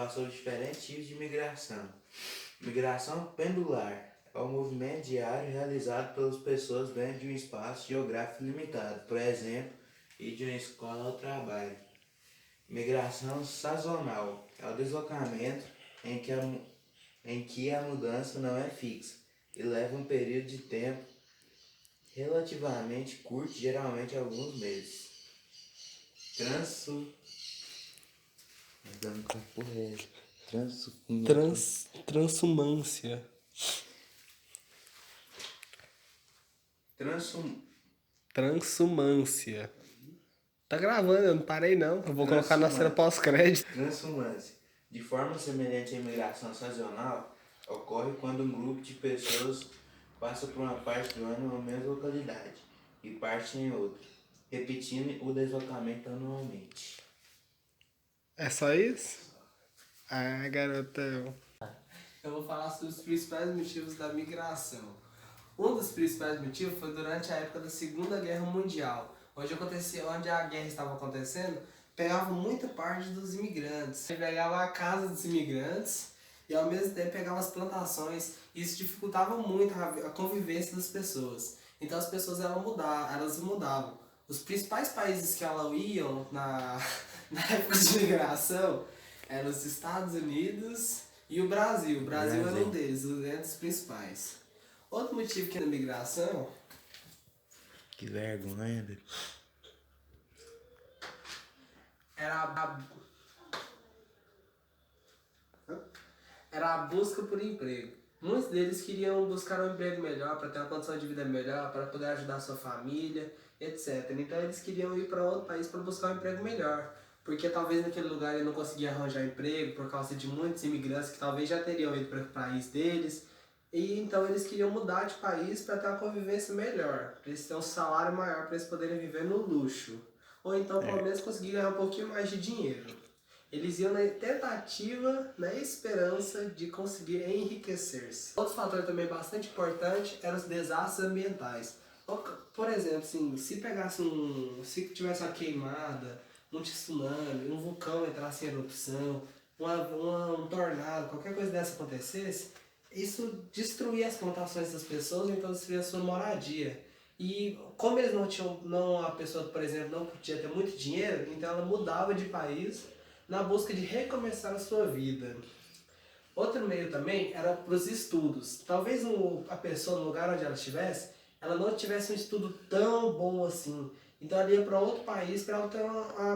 falar sobre diferentes tipos de migração. Migração pendular é o movimento diário realizado pelas pessoas dentro de um espaço geográfico limitado, por exemplo, ir de uma escola ao trabalho. Migração sazonal é o deslocamento em que a mudança não é fixa e leva um período de tempo relativamente curto, geralmente alguns meses. Transo. Transumância. Transumância. Tá gravando, eu não parei não. Eu vou colocar na cena pós-crédito. Transumância. De forma semelhante à imigração sazonal, ocorre quando um grupo de pessoas passa por uma parte do ano na mesma localidade e parte em outra, repetindo o deslocamento anualmente. É só isso? Ah, garotão. Eu vou falar sobre os principais motivos da migração. Um dos principais motivos foi durante a época da Segunda Guerra Mundial, onde a guerra estava acontecendo, pegava muita parte dos imigrantes. Pegava a casa dos imigrantes e ao mesmo tempo pegava as plantações. Isso dificultava muito a convivência das pessoas. Então as pessoas elas mudavam. Os principais países que elas iam na época de migração eram os Estados Unidos e o Brasil. O Brasil era um deles, um dos principais. Outro motivo que é da migração... Que vergonha, velho. Era a busca por emprego. Muitos deles queriam buscar um emprego melhor, para ter uma condição de vida melhor, para poder ajudar a sua família, etc. Então eles queriam ir para outro país para buscar um emprego melhor. Porque talvez naquele lugar ele não conseguia arranjar emprego por causa de muitos imigrantes que talvez já teriam ido para o país deles. E então eles queriam mudar de país para ter uma convivência melhor, para eles terem um salário maior, para eles poderem viver no luxo. Ou então pelo menos conseguir ganhar um pouquinho mais de dinheiro. Eles iam na tentativa, na esperança de conseguir enriquecer-se. Outro fator também bastante importante eram os desastres ambientais. Por exemplo, assim, se tivesse uma queimada, um tsunami, um vulcão entrasse em erupção, um tornado, qualquer coisa dessa acontecesse, isso destruía as plantações das pessoas, então destruía a sua moradia. E como eles a pessoa, por exemplo, não podia ter muito dinheiro, então ela mudava de país na busca de recomeçar a sua vida. Outro meio também era para os estudos. Talvez a pessoa, no lugar onde ela estivesse, ela não tivesse um estudo tão bom assim. Então ela ia para outro país para ela ter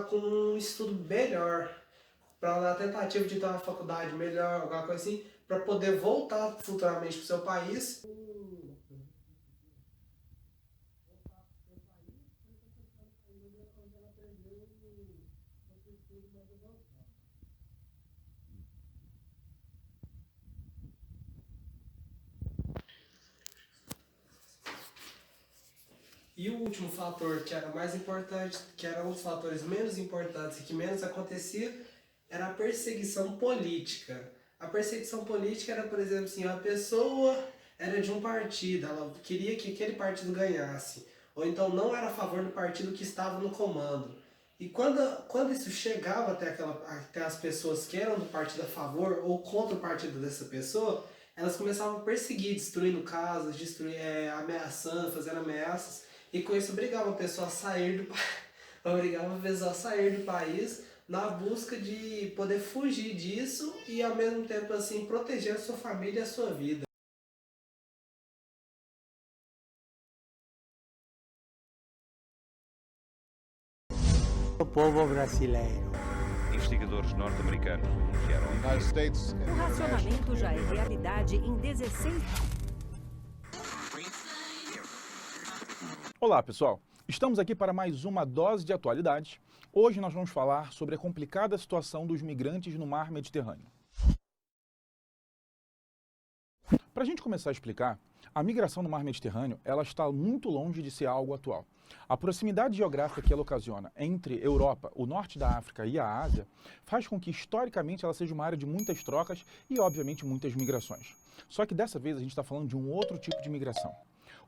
com um estudo melhor, para ela ter a tentativa de ter uma faculdade melhor, alguma coisa assim, para poder voltar futuramente para o seu país. E o último fator, que era mais importante, que era um dos fatores menos importantes e que menos acontecia, era a perseguição política. A perseguição política era, por exemplo, assim, a pessoa era de um partido, ela queria que aquele partido ganhasse, ou então não era a favor do partido que estava no comando. E quando isso chegava até as pessoas que eram do partido a favor ou contra o partido dessa pessoa, elas começavam a perseguir, destruindo casas, ameaçando, fazendo ameaças. E com isso obrigava a pessoa a sair do país na busca de poder fugir disso e ao mesmo tempo assim proteger a sua família e a sua vida. O povo brasileiro. Investigadores norte-americanos denunciaram O racionamento já é realidade em 16... Olá, pessoal. Estamos aqui para mais uma dose de atualidade. Hoje nós vamos falar sobre a complicada situação dos migrantes no mar Mediterrâneo. Para a gente começar a explicar, a migração no mar Mediterrâneo ela está muito longe de ser algo atual. A proximidade geográfica que ela ocasiona entre Europa, o norte da África e a Ásia faz com que historicamente ela seja uma área de muitas trocas e obviamente muitas migrações. Só que dessa vez a gente está falando de um outro tipo de migração.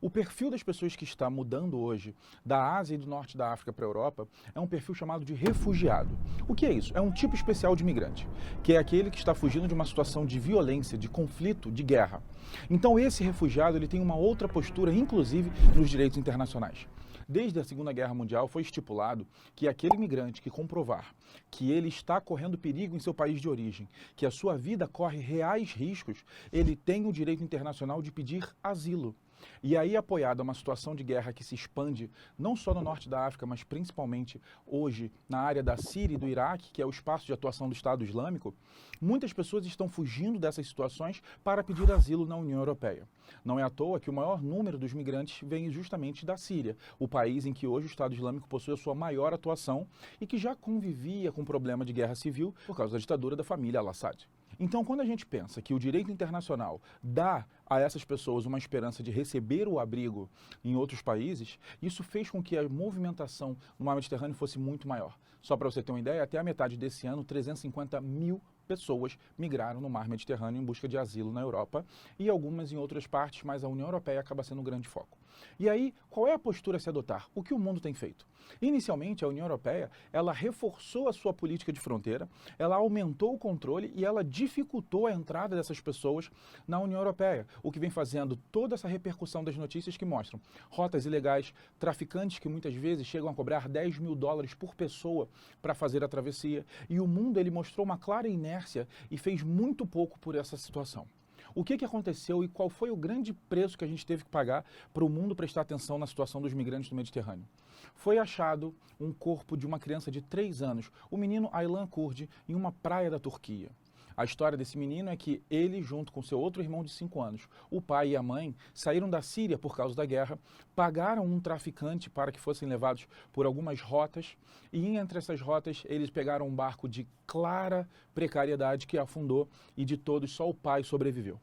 O perfil das pessoas que está mudando hoje da Ásia e do norte da África para a Europa é um perfil chamado de refugiado. O que é isso? É um tipo especial de imigrante, que é aquele que está fugindo de uma situação de violência, de conflito, de guerra. Então esse refugiado ele tem uma outra postura, inclusive nos direitos internacionais. Desde a Segunda Guerra Mundial foi estipulado que aquele imigrante que comprovar que ele está correndo perigo em seu país de origem, que a sua vida corre reais riscos, ele tem o direito internacional de pedir asilo. E aí, apoiado a uma situação de guerra que se expande não só no norte da África, mas principalmente hoje na área da Síria e do Iraque, que é o espaço de atuação do Estado Islâmico, muitas pessoas estão fugindo dessas situações para pedir asilo na União Europeia. Não é à toa que o maior número dos migrantes vem justamente da Síria, o país em que hoje o Estado Islâmico possui a sua maior atuação e que já convivia com o problema de guerra civil por causa da ditadura da família Al-Assad. Então, quando a gente pensa que o direito internacional dá a essas pessoas uma esperança de receber o abrigo em outros países, isso fez com que a movimentação no mar Mediterrâneo fosse muito maior. Só para você ter uma ideia, até a metade desse ano, 350 mil pessoas migraram no mar Mediterrâneo em busca de asilo na Europa e algumas em outras partes, mas a União Europeia acaba sendo um grande foco. E aí, qual é a postura a se adotar? O que o mundo tem feito? Inicialmente, a União Europeia, ela reforçou a sua política de fronteira, ela aumentou o controle e ela dificultou a entrada dessas pessoas na União Europeia, o que vem fazendo toda essa repercussão das notícias que mostram rotas ilegais, traficantes que muitas vezes chegam a cobrar $10 mil por pessoa para fazer a travessia, e o mundo ele mostrou uma clara inércia e fez muito pouco por essa situação. O que aconteceu e qual foi o grande preço que a gente teve que pagar para o mundo prestar atenção na situação dos migrantes no Mediterrâneo? Foi achado um corpo de uma criança de 3 anos, o menino Aylan Kurdi, em uma praia da Turquia. A história desse menino é que ele, junto com seu outro irmão de 5 anos, o pai e a mãe, saíram da Síria por causa da guerra, pagaram um traficante para que fossem levados por algumas rotas e entre essas rotas eles pegaram um barco de clara precariedade que afundou e de todos só o pai sobreviveu.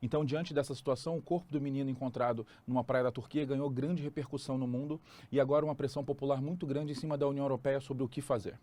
Então, diante dessa situação, o corpo do menino encontrado numa praia da Turquia ganhou grande repercussão no mundo e agora uma pressão popular muito grande em cima da União Europeia sobre o que fazer.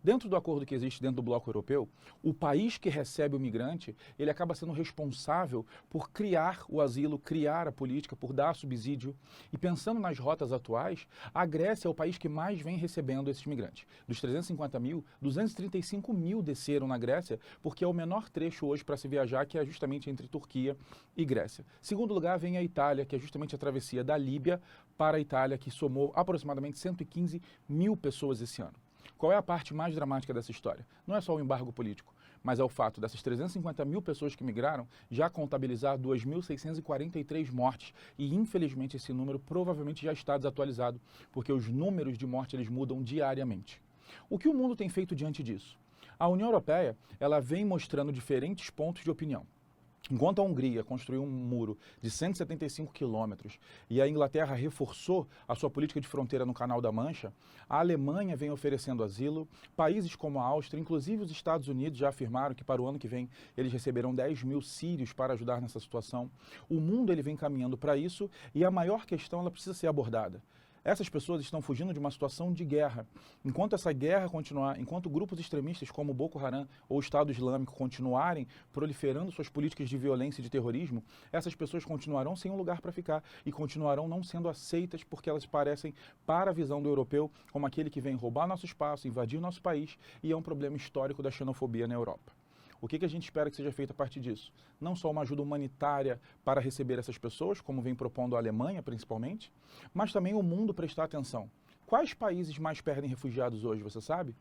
Dentro do acordo que existe dentro do bloco europeu, o país que recebe o migrante, ele acaba sendo responsável por criar o asilo, criar a política, por dar subsídio. E pensando nas rotas atuais, a Grécia é o país que mais vem recebendo esses migrantes. Dos 350 mil, 235 mil desceram na Grécia, porque é o menor trecho hoje para se viajar, que é justamente entre Turquia e Grécia. Segundo lugar vem a Itália, que é justamente a travessia da Líbia para a Itália, que somou aproximadamente 115 mil pessoas esse ano. Qual é a parte mais dramática dessa história? Não é só o embargo político, mas é o fato dessas 350 mil pessoas que migraram já contabilizar 2.643 mortes e, infelizmente, esse número provavelmente já está desatualizado, porque os números de morte eles mudam diariamente. O que o mundo tem feito diante disso? A União Europeia ela vem mostrando diferentes pontos de opinião. Enquanto a Hungria construiu um muro de 175 quilômetros e a Inglaterra reforçou a sua política de fronteira no Canal da Mancha, a Alemanha vem oferecendo asilo, países como a Áustria, inclusive os Estados Unidos já afirmaram que para o ano que vem eles receberão 10 mil sírios para ajudar nessa situação. O mundo ele vem caminhando para isso e a maior questão ela precisa ser abordada. Essas pessoas estão fugindo de uma situação de guerra. Enquanto essa guerra continuar, enquanto grupos extremistas como o Boko Haram ou o Estado Islâmico continuarem proliferando suas políticas de violência e de terrorismo, essas pessoas continuarão sem um lugar para ficar e continuarão não sendo aceitas porque elas parecem, para a visão do europeu, como aquele que vem roubar nosso espaço, invadir o nosso país, e é um problema histórico da xenofobia na Europa. O que a gente espera que seja feito a partir disso? Não só uma ajuda humanitária para receber essas pessoas, como vem propondo a Alemanha, principalmente, mas também o mundo prestar atenção. Quais países mais perdem refugiados hoje, você sabe?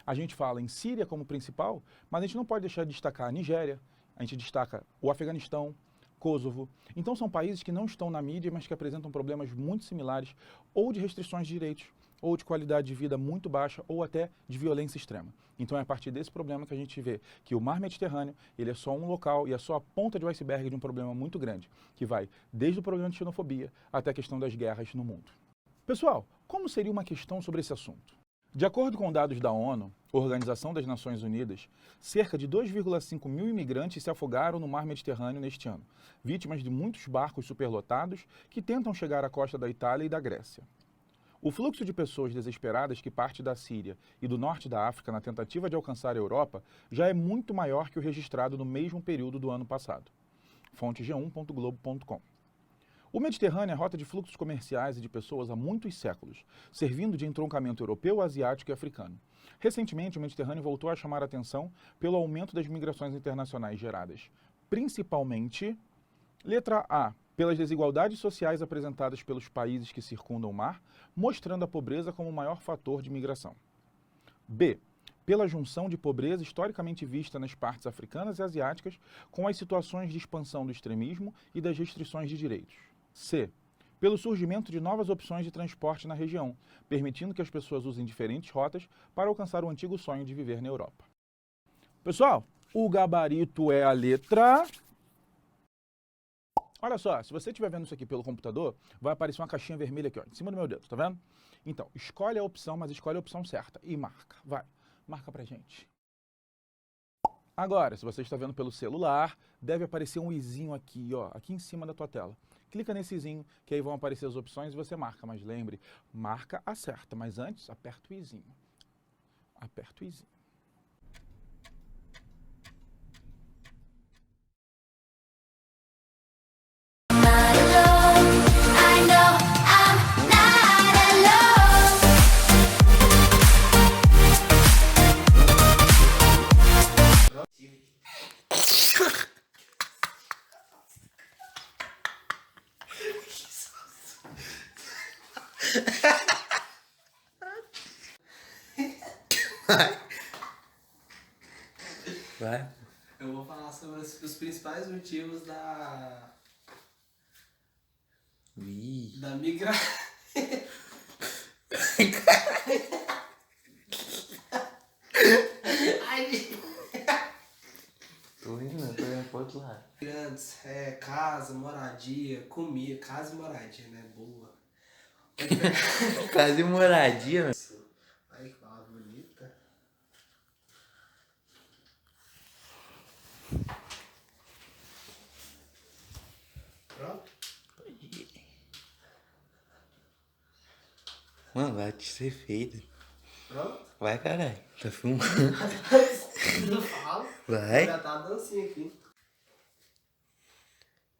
A gente fala em Síria como principal, mas a gente não pode deixar de destacar a Nigéria, a gente destaca o Afeganistão, Kosovo. Então são países que não estão na mídia, mas que apresentam problemas muito similares, ou de restrições de direitos, ou de qualidade de vida muito baixa, ou até de violência extrema. Então é a partir desse problema que a gente vê que o mar Mediterrâneo ele é só um local e é só a ponta de um iceberg de um problema muito grande, que vai desde o problema de xenofobia até a questão das guerras no mundo. Pessoal, como seria uma questão sobre esse assunto? De acordo com dados da ONU, Organização das Nações Unidas, cerca de 2,5 mil imigrantes se afogaram no mar Mediterrâneo neste ano, vítimas de muitos barcos superlotados que tentam chegar à costa da Itália e da Grécia. O fluxo de pessoas desesperadas que parte da Síria e do norte da África na tentativa de alcançar a Europa já é muito maior que o registrado no mesmo período do ano passado. Fonte g1.globo.com. O Mediterrâneo é rota de fluxos comerciais e de pessoas há muitos séculos, servindo de entroncamento europeu, asiático e africano. Recentemente, o Mediterrâneo voltou a chamar a atenção pelo aumento das migrações internacionais geradas, principalmente, letra A, pelas desigualdades sociais apresentadas pelos países que circundam o mar, mostrando a pobreza como o maior fator de migração. B, pela junção de pobreza historicamente vista nas partes africanas e asiáticas com as situações de expansão do extremismo e das restrições de direitos. C, pelo surgimento de novas opções de transporte na região, permitindo que as pessoas usem diferentes rotas para alcançar o antigo sonho de viver na Europa. Pessoal, o gabarito é a letra... Olha só, se você estiver vendo isso aqui pelo computador, vai aparecer uma caixinha vermelha aqui, ó, em cima do meu dedo, tá vendo? Então, escolhe a opção, mas escolhe a opção certa e marca. Vai, marca pra gente. Agora, se você está vendo pelo celular, deve aparecer um izinho aqui, ó, aqui em cima da tua tela. Clica nesse izinho, que aí vão aparecer as opções e você marca. Mas lembre, marca a certa, mas antes aperta o izinho. Aperta o izinho. Vai. Eu vou falar sobre os principais motivos da migração. Tô indo pro outro lado. Grandes, casa, moradia, comida, casa e moradia, né? Boa. Casa e moradia, meu. Ai, que palavra bonita. Pronto? Mano, vai te ser feito. Pronto? Vai, caralho. Tá filmando. Não falo. Vai. Já tá a dancinha aqui.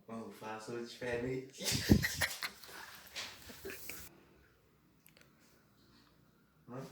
Mano, faça o diferente. Hã?